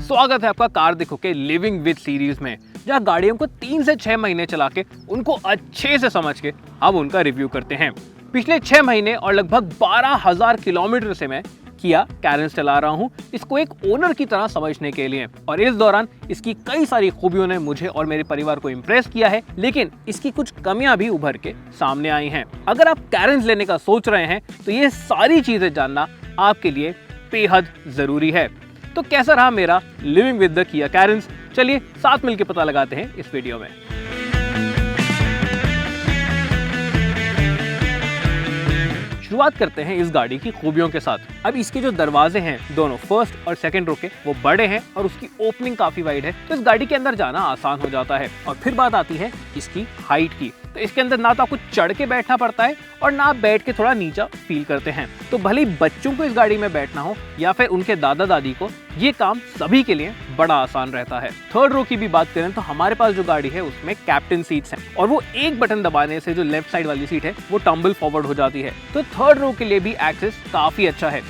स्वागत है आपका कार देखो के लिविंग विद सीरीज में, जहां गाड़ियों को 3 से 6 महीने चला के उनको अच्छे से समझ के अब उनका रिव्यू करते हैं। पिछले 6 महीने और लगभग 12,000 किलोमीटर से मैं किया कैरेंस चला रहा हूं, इसको एक ओनर की तरह समझने के लिए। और इस दौरान इसकी कई सारी खूबियों ने मुझे और मेरे परिवार को इम्प्रेस किया है, लेकिन इसकी कुछ कमियां भी उभर के सामने आई हैं। अगर आप कैरेंस लेने का सोच रहे हैं तो ये सारी चीजें जानना आपके लिए बेहद जरूरी है। तो कैसा रहा मेरा living with the Kia Carens, चलिए साथ मिलकर पता लगाते हैं इस वीडियो में। शुरुआत करते हैं इस गाड़ी की खूबियों के साथ। अब इसके जो दरवाजे हैं दोनों फर्स्ट और सेकंड रो के वो बड़े हैं और उसकी ओपनिंग काफी वाइड है, तो इस गाड़ी के अंदर जाना आसान हो जाता है। और फिर बात आती है इसकी हाइट की, तो इसके अंदर ना तो आपको चढ़ के बैठना पड़ता है और ना आप बैठ के थोड़ा नीचा फील करते हैं। तो भले ही बच्चों को इस गाड़ी में बैठना हो या फिर उनके दादा दादी को, ये काम सभी के लिए बड़ा आसान रहता है। थर्ड रो की भी बात करें तो हमारे पास जो गाड़ी है उसमें कैप्टन सीट्स हैं और वो एक बटन दबाने से जो लेफ्ट साइड वाली सीट है वो टम्बल फॉरवर्ड हो जाती है, तो थर्ड रो के लिए भी एक्सेस काफी अच्छा है।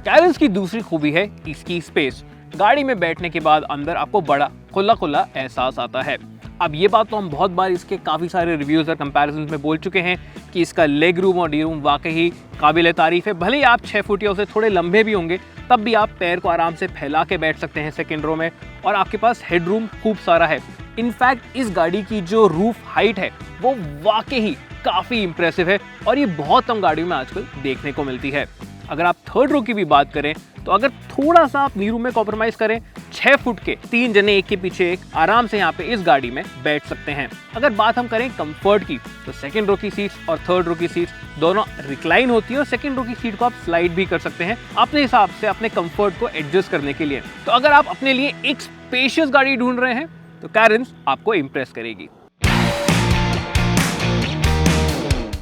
कैरेंस की दूसरी खूबी है इसकी स्पेस। गाड़ी में बैठने के बाद अंदर आपको बड़ा खुला खुला एहसास आता है। अब ये बात तो हम बहुत बार इसके काफ़ी सारे रिव्यूज़ और कंपैरिजन में बोल चुके हैं कि इसका लेग रूम और डी रूम वाकई काबिल तारीफ है। भले ही आप 6 फुट या उससे थोड़े लंबे भी होंगे, तब भी आप पैर को आराम से फैला के बैठ सकते हैं सेकेंड रो में, और आपके पास हेड रूम खूब सारा है। इनफैक्ट इस गाड़ी की जो रूफ हाइट है वो वाकई काफ़ी इंप्रेसिव है और ये बहुत कम गाड़ियों में आजकल देखने को मिलती है। अगर आप थर्ड रो की भी बात करें तो अगर थोड़ा सा आप नी रूम में कॉम्प्रोमाइज़ करें, 6 फुट के 3 जने एक के पीछे एक आराम से यहाँ पे इस गाड़ी में बैठ सकते हैं। अगर बात हम करें कंफर्ट की, तो सेकंड रो की सीट्स और थर्ड रो की सीट्स दोनों रिक्लाइन होती है और सेकंड रो की सीट को आप स्लाइड भी कर सकते हैं अपने हिसाब से अपने कंफर्ट को एडजस्ट करने के लिए। तो अगर आप अपने लिए एक स्पेशियस गाड़ी ढूंढ रहे हैं तो कैरेंस आपको इम्प्रेस करेगी।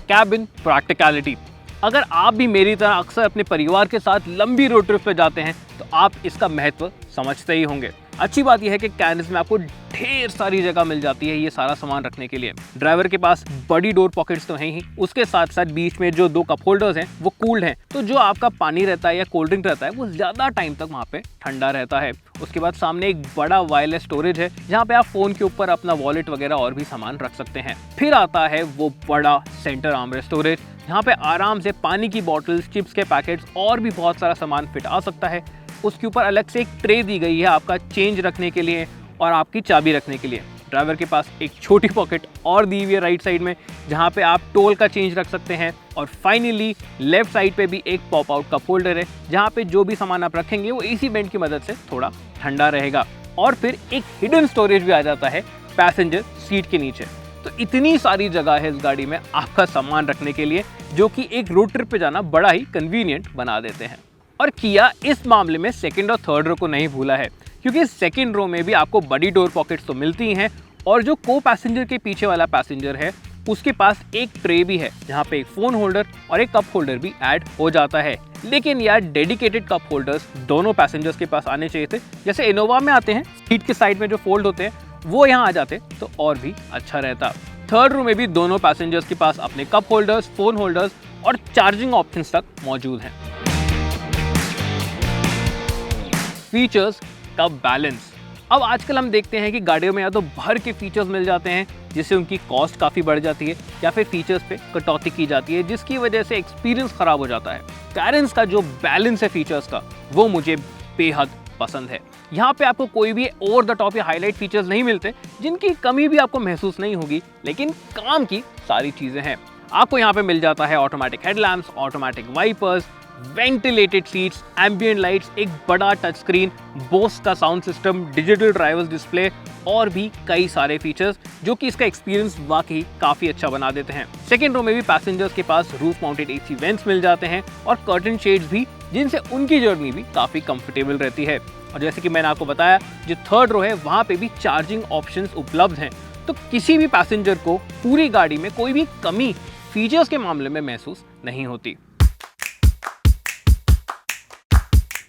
Cabin practicality. अगर आप भी मेरी तरह अक्सर अपने परिवार के साथ लंबी रोड ट्रिप पे जाते हैं तो आप इसका महत्व समझते ही होंगे। अच्छी बात यह है कि कैरेंस में आपको ढेर सारी जगह मिल जाती है ये सारा सामान रखने के लिए। ड्राइवर के पास बड़ी डोर पॉकेट्स तो हैं ही, उसके साथ साथ बीच में जो 2 कप होल्डर्स हैं वो कूल्ड हैं, तो जो आपका पानी रहता है या कोल्ड ड्रिंक रहता है वो ज़्यादा टाइम तक वहाँ पे ठंडा रहता है। उसके बाद सामने एक बड़ा वायरलेस स्टोरेज है जहाँ पे आप फ़ोन के ऊपर अपना वॉलेट वगैरह और भी सामान रख सकते हैं। फिर आता है वो बड़ा सेंटर आर्मरेस्ट स्टोरेज, यहाँ पे आराम से पानी की बॉटल्स, चिप्स के पैकेट्स और भी बहुत सारा सामान फिट आ सकता है। उसके ऊपर अलग से एक ट्रे दी गई है आपका चेंज रखने के लिए और आपकी चाबी रखने के लिए। ड्राइवर के पास एक छोटी पॉकेट और दी हुई है राइट साइड में, जहाँ पे आप टोल का चेंज रख सकते हैं। और फाइनली लेफ्ट साइड पे भी एक पॉप आउट कप होल्डर है, जहाँ पे जो भी सामान आप रखेंगे वो इसी बेंट की मदद से थोड़ा ठंडा रहेगा। और फिर एक हिडन स्टोरेज भी आ जाता है पैसेंजर सीट के नीचे। तो इतनी सारी जगह है इस गाड़ी में आपका सामान रखने के लिए, जो कि एक रोड ट्रिप पे जाना बड़ा ही कन्वीनियंट बना देते हैं। और किया इस मामले में सेकंड और थर्ड रो को नहीं भूला है, क्योंकि सेकंड रो में भी आपको बड़ी डोर पॉकेट्स तो मिलती ही हैं और जो को पैसेंजर के पीछे वाला पैसेंजर है उसके पास एक ट्रे भी है, जहाँ पे एक फ़ोन होल्डर और एक कप होल्डर भी ऐड हो जाता है। लेकिन यार डेडिकेटेड कप होल्डर्स दोनों पैसेंजर्स के पास आने चाहिए थे, जैसे इनोवा में आते हैं, सीट के साइड में जो फोल्ड होते हैं वो यहाँ आ जाते तो और भी अच्छा रहता। थर्ड रो में भी दोनों पैसेंजर्स के पास अपने कप होल्डर्स, फोन होल्डर्स और चार्जिंग ऑप्शंस तक मौजूद हैं। फीचर्स का बैलेंस। अब आजकल हम देखते हैं कि गाड़ियों में या तो भर के फीचर्स मिल जाते हैं जिससे उनकी कॉस्ट काफ़ी बढ़ जाती है, या फिर फीचर्स पे कटौती की जाती है जिसकी वजह से एक्सपीरियंस ख़राब हो जाता है। कैरेंस का जो बैलेंस है फीचर्स का वो मुझे बेहद पसंद है। यहाँ पे आपको कोई भी ओवर द टॉप या हाईलाइट फीचर्स नहीं मिलते जिनकी कमी भी आपको महसूस नहीं होगी, लेकिन काम की सारी चीज़ें हैं। आपको यहाँ पे मिल जाता है automatic headlamps, automatic wipers, ventilated seats, ambient lights, एक बड़ा टच स्क्रीन, बोस का sound system, digital drivers display और भी कई सारे फीचर्स जो कि इसका एक्सपीरियंस वाकई काफ़ी अच्छा बना देते हैं। सेकेंड रो में भी पैसेंजर्स के पास रूफ माउंटेड एसी वेंट्स मिल जाते हैं और कर्टन शेड्स भी, जिनसे उनकी जर्नी भी काफ़ी कंफर्टेबल रहती है। और जैसे कि मैंने आपको बताया, जो थर्ड रो है वहाँ पे भी चार्जिंग ऑप्शंस उपलब्ध हैं, तो किसी भी पैसेंजर को पूरी गाड़ी में कोई भी कमी फीचर्स के मामले में महसूस नहीं होती।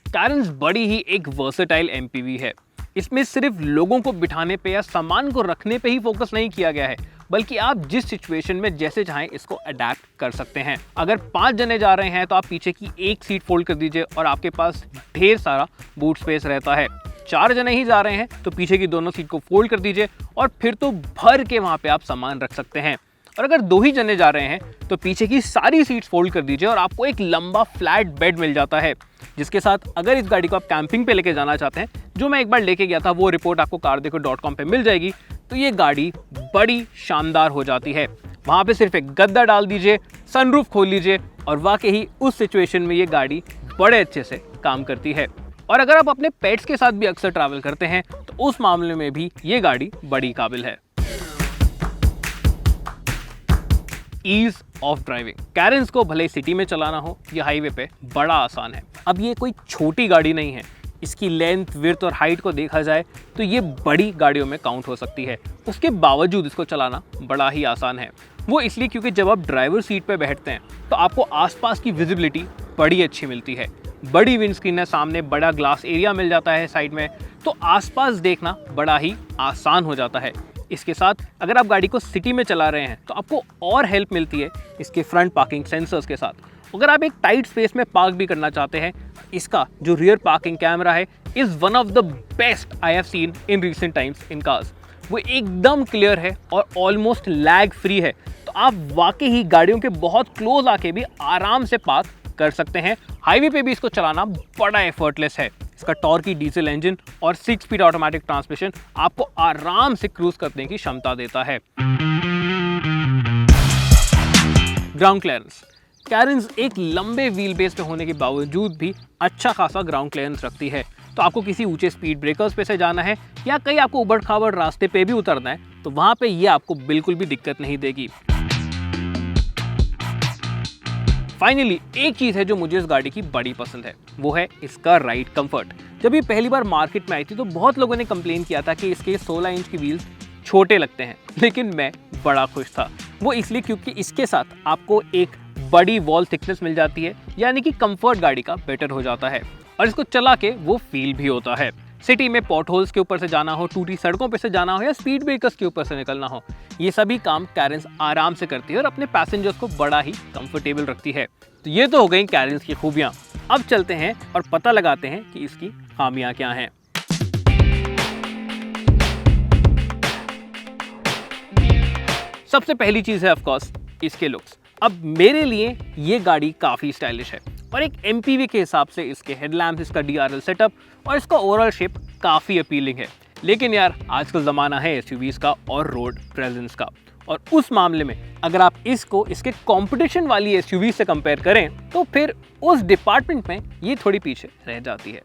कैरेंस बड़ी ही एक वर्सेटाइल एमपीवी है। इसमें सिर्फ लोगों को बिठाने पे या सामान को रखने पे ही फोकस नहीं किया गया है, बल्कि आप जिस सिचुएशन में जैसे चाहें इसको अडेप्ट कर सकते हैं। अगर 5 जने जा रहे हैं तो आप पीछे की एक सीट फोल्ड कर दीजिए और आपके पास ढेर सारा बूट स्पेस रहता है। 4 जने ही जा रहे हैं तो पीछे की दोनों सीट को फोल्ड कर दीजिए और फिर तो भर के वहां पे आप सामान रख सकते हैं। और अगर 2 ही जने जा रहे हैं तो पीछे की सारी सीट्स फोल्ड कर दीजिए और आपको एक लंबा फ्लैट बेड मिल जाता है, जिसके साथ अगर इस गाड़ी को आप कैंपिंग पे लेके जाना चाहते हैं, जो मैं एक बार लेके गया था, वो रिपोर्ट आपको CarDekho.com पे मिल जाएगी, तो ये गाड़ी बड़ी शानदार हो जाती है। वहाँ पे सिर्फ एक गद्दा डाल दीजिए, सनरूफ खोल लीजिए और वाकई उस सिचुएशन में ये गाड़ी बड़े अच्छे से काम करती है। और अगर आप अपने पेट्स के साथ भी अक्सर ट्रैवल करते हैं तो उस मामले में भी ये गाड़ी बड़ी काबिल है। Ease of driving. कैरेंस को भले सिटी में चलाना हो या हाईवे पे बड़ा आसान है। अब ये कोई छोटी गाड़ी नहीं है, इसकी लेंथ, विड्थ और हाइट को देखा जाए तो ये बड़ी गाड़ियों में काउंट हो सकती है। उसके बावजूद इसको चलाना बड़ा ही आसान है। वो इसलिए क्योंकि जब आप ड्राइवर सीट पे बैठते हैं तो आपको आसपास की विजिबिलिटी बड़ी अच्छी मिलती है। बड़ी विंडस्क्रीन है सामने, बड़ा ग्लास एरिया मिल जाता है साइड में, तो आसपास देखना बड़ा ही आसान हो जाता है। इसके साथ अगर आप गाड़ी को सिटी में चला रहे हैं तो आपको और हेल्प मिलती है इसके फ्रंट पार्किंग सेंसर्स के साथ। अगर आप एक टाइट स्पेस में पार्क भी करना चाहते हैं, इसका जो रियर पार्किंग कैमरा है is one of the best I have seen in recent times in cars. वो एकदम क्लियर है और ऑलमोस्ट लैग फ्री है, तो आप वाकई ही गाड़ियों के बहुत क्लोज आके भी आराम से पार्क कर सकते हैं। हाईवे पे भी इसको चलाना बड़ा एफर्टलेस है। इसका टॉर्की डीजल इंजन और 6 स्पीड ऑटोमेटिक ट्रांसमिशन आपको आराम से क्रूज करने की क्षमता देता है। Ground clearance. कैरेंस एक लंबे व्हील बेस पे होने के बावजूद भी अच्छा खासा ग्राउंड क्लियरेंस रखती है। तो आपको किसी ऊंचे स्पीड ब्रेकर्स पे से जाना है या कहीं आपको उबड़ खाबड़ रास्ते पे भी उतरना है तो वहां पे ये आपको बिल्कुल भी दिक्कत नहीं देगी। फाइनली एक चीज है जो मुझे इस गाड़ी की बड़ी पसंद है, वो है इसका राइड कंफर्ट। जब ये पहली बार मार्केट में आई थी तो बहुत लोगों ने कंप्लेन किया था कि इसके 16 इंच की व्हील्स छोटे लगते हैं, लेकिन मैं बड़ा खुश था। वो इसलिए क्योंकि इसके साथ आपको एक बड़ी वॉल थिकनेस मिल जाती है, यानी कि कंफर्ट गाड़ी का बेटर हो जाता है और इसको चला के वो फील भी होता है। सिटी में पॉट होल्स के ऊपर से जाना हो, टूटी सड़कों पे से जाना हो या स्पीड ब्रेकर्स के ऊपर से निकलना हो, ये सभी काम कैरेंस आराम से करती है और अपने पैसेंजर्स को बड़ा ही कंफर्टेबल रखती है। तो ये तो हो गई कैरेंस की खूबियां। अब चलते हैं और पता लगाते हैं कि इसकी खामियां क्या हैं। सबसे पहली चीज है ऑफ कोर्स इसके लुक्स। अब मेरे लिए ये गाड़ी काफी स्टाइलिश है और एक एमपीवी के हिसाब से इसके हेडलैम्प्स, इसका डीआरएल सेटअप और इसका ओवरऑल शेप काफी अपीलिंग है। लेकिन यार आजकल ज़माना है एसयूवीज़ का और रोड प्रेजेंस का, और उस मामले में अगर आप इसको इसके कंपटीशन वाली एसयूवी से कंपेयर करें तो फिर उस डिपार्टमेंट में ये थोड़ी पीछे रह जाती है।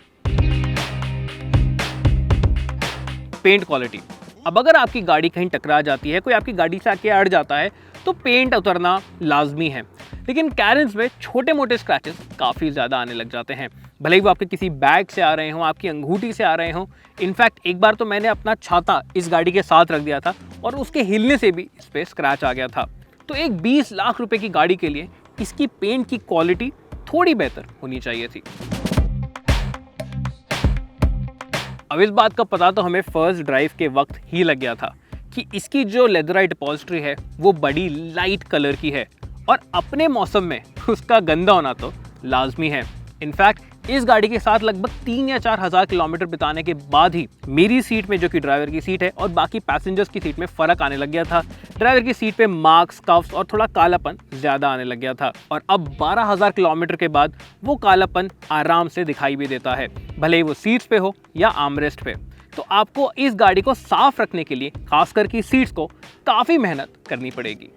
Paint quality. अब अगर आपकी गाड़ी कहीं टकरा जाती है, कोई आपकी गाड़ी से आके अड़ जाता है तो पेंट उतरना लाजमी है, लेकिन कैरेंस में छोटे मोटे स्क्रैचेस काफ़ी ज़्यादा आने लग जाते हैं। भले ही वो आपके किसी बैग से आ रहे हों, आपकी अंगूठी से आ रहे हों। इनफैक्ट एक बार तो मैंने अपना छाता इस गाड़ी के साथ रख दिया था और उसके हिलने से भी इस पर स्क्रैच आ गया था। तो एक 20 लाख रुपए की गाड़ी के लिए इसकी पेंट की क्वालिटी थोड़ी बेहतर होनी चाहिए थी। अब इस बात का पता तो हमें फर्स्ट ड्राइव के वक्त ही लग गया था कि इसकी जो लेदराइट अपॉल्स्ट्री है वो बड़ी लाइट कलर की है और अपने मौसम में उसका गंदा होना तो लाजमी है। इनफैक्ट इस गाड़ी के साथ लगभग 3 या 4 हज़ार किलोमीटर बिताने के बाद ही मेरी सीट में, जो कि ड्राइवर की सीट है, और बाकी पैसेंजर्स की सीट में फ़र्क आने लग गया था। ड्राइवर की सीट पे मार्क्स, कफ्स और थोड़ा कालापन ज़्यादा आने लग गया था और अब 12,000 किलोमीटर के बाद वो कालापन आराम से दिखाई भी देता है, भले ही वो सीट्स पे हो या आर्मरेस्ट पे। तो आपको इस गाड़ी को साफ रखने के लिए खासकर की सीट्स को काफ़ी मेहनत करनी पड़ेगी।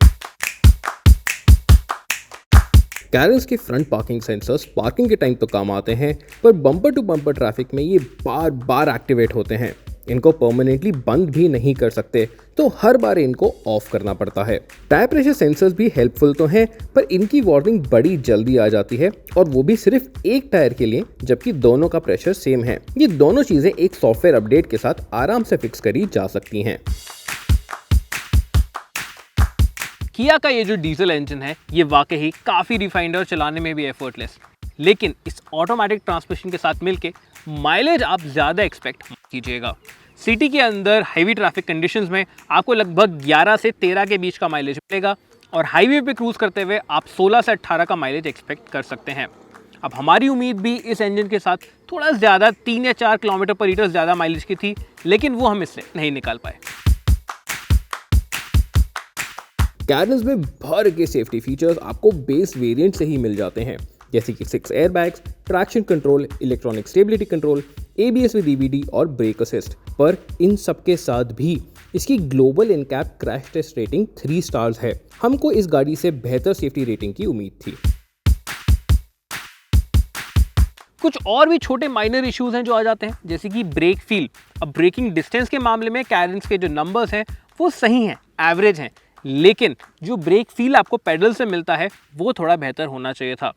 कैरेंस के फ्रंट पार्किंग सेंसर्स पार्किंग के टाइम तो काम आते हैं, पर बम्पर टू बम्पर ट्रैफिक में ये बार बार एक्टिवेट होते हैं। इनको परमानेंटली बंद भी नहीं कर सकते, तो हर बार इनको ऑफ करना पड़ता है। टायर प्रेशर सेंसर्स भी हेल्पफुल तो हैं, पर इनकी वार्निंग बड़ी जल्दी आ जाती है, और वो भी सिर्फ एक टायर के लिए, जबकि दोनों का प्रेशर सेम है। ये दोनों चीजें एक सॉफ्टवेयर अपडेट के साथ आराम से फिक्स करी जा सकती हैं। किया का ये जो डीजल इंजन है ये वाकई ही काफ़ी रिफाइंड और चलाने में भी एफर्टलेस, लेकिन इस ऑटोमेटिक ट्रांसमिशन के साथ मिलके माइलेज आप ज़्यादा एक्सपेक्ट कीजिएगा। सिटी के अंदर हैवी ट्रैफिक कंडीशंस में आपको लगभग 11 से 13 के बीच का माइलेज मिलेगा और हाईवे पे क्रूज करते हुए आप 16 से 18 का माइलेज एक्सपेक्ट कर सकते हैं। अब हमारी उम्मीद भी इस इंजन के साथ थोड़ा ज़्यादा 3 या 4 किलोमीटर पर लीटर ज़्यादा माइलेज की थी, लेकिन वो हम इससे नहीं निकाल पाए। कैरेंस में भर के सेफ्टी फीचर्स आपको बेस वेरिएंट से ही मिल जाते हैं, जैसे कि 6 airbags, traction control, electronic stability control, ABS with EBD और ब्रेक असिस्ट। पर इन सब के साथ भी इसकी global NCAP crash test rating 3 stars है। हमको इस गाड़ी से बेहतर सेफ्टी रेटिंग की उम्मीद थी। कुछ और भी छोटे माइनर इश्यूज हैं जो आ जाते हैं, जैसे कि ब्रेक फील। अब ब्रेकिंग डिस्टेंस के मामले में कैरेंस के जो नंबर्स हैं वो सही हैं, एवरेज हैं, लेकिन जो ब्रेक फील आपको पेडल से मिलता है वो थोड़ा बेहतर होना चाहिए था।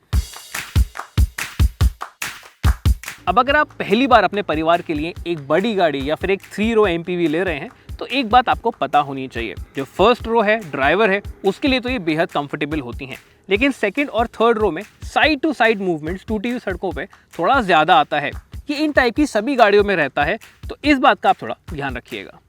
अब अगर आप पहली बार अपने परिवार के लिए एक बड़ी गाड़ी या फिर एक 3 रो MPV ले रहे हैं तो एक बात आपको पता होनी चाहिए, जो फर्स्ट रो है, ड्राइवर है, उसके लिए तो ये बेहद कंफर्टेबल होती हैं, लेकिन सेकंड और थर्ड रो में साइड टू साइड मूवमेंट्स टूटी हुई सड़कों पे थोड़ा ज़्यादा आता है। ये इन टाइप की सभी गाड़ियों में रहता है, तो इस बात का आप थोड़ा ध्यान रखिएगा।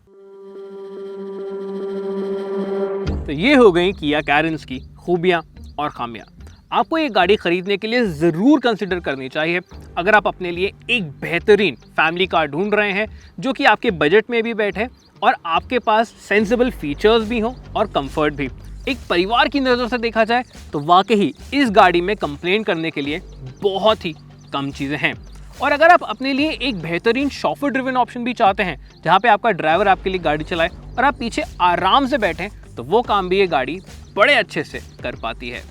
तो ये हो गई किया कैरेंस की खूबियाँ और खामियाँ। आपको ये गाड़ी खरीदने के लिए ज़रूर कंसिडर करनी चाहिए अगर आप अपने लिए एक बेहतरीन फैमिली कार ढूंढ रहे हैं जो कि आपके बजट में भी बैठे और आपके पास सेंसिबल फीचर्स भी हों और कंफर्ट भी। एक परिवार की नज़र से देखा जाए तो वाकई इस गाड़ी में कंप्लेन करने के लिए बहुत ही कम चीज़ें हैं। और अगर आप अपने लिए एक बेहतरीन शॉफर ड्रिवन ऑप्शन भी चाहते हैं, जहाँ पे आपका ड्राइवर आपके लिए गाड़ी चलाए और आप पीछे आराम से बैठें, तो वो काम भी ये गाड़ी बड़े अच्छे से कर पाती है।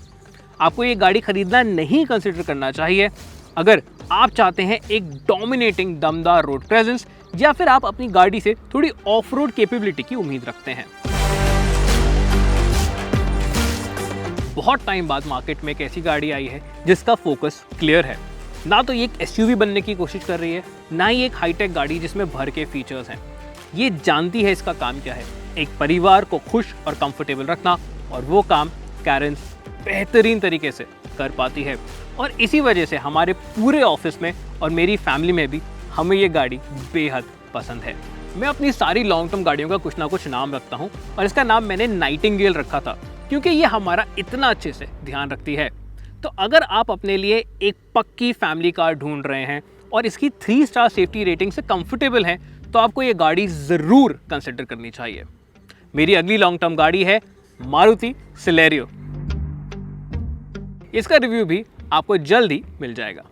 आपको ये गाड़ी खरीदना नहीं कंसिडर करना चाहिए अगर आप चाहते हैं एक डोमिनेटिंग दमदार रोड प्रेजेंस, या फिर आप अपनी गाड़ी से थोड़ी ऑफ रोड कैपेबिलिटी की उम्मीद रखते हैं। बहुत टाइम बाद मार्केट में एक ऐसी गाड़ी आई है जिसका फोकस क्लियर है। ना तो ये एक SUV बनने की कोशिश कर रही है, ना ही एक हाईटेक गाड़ी जिसमें भर के फीचर्स हैं। ये जानती है इसका काम क्या है, एक परिवार को खुश और कंफर्टेबल रखना, और वो काम कैरेंस बेहतरीन तरीके से कर पाती है। और इसी वजह से हमारे पूरे ऑफिस में और मेरी फैमिली में भी हमें ये गाड़ी बेहद पसंद है। मैं अपनी सारी लॉन्ग टर्म गाड़ियों का कुछ ना कुछ नाम रखता हूँ और इसका नाम मैंने नाइटिंगेल रखा था, क्योंकि ये हमारा इतना अच्छे से ध्यान रखती है। तो अगर आप अपने लिए एक पक्की फैमिली कार ढूंढ रहे हैं और इसकी 3 स्टार सेफ्टी रेटिंग से कंफर्टेबल हैं, तो आपको ये गाड़ी ज़रूर कंसिडर करनी चाहिए। मेरी अगली लॉन्ग टर्म गाड़ी है मारुति सिलेरियो। इसका रिव्यू भी आपको जल्द ही मिल जाएगा।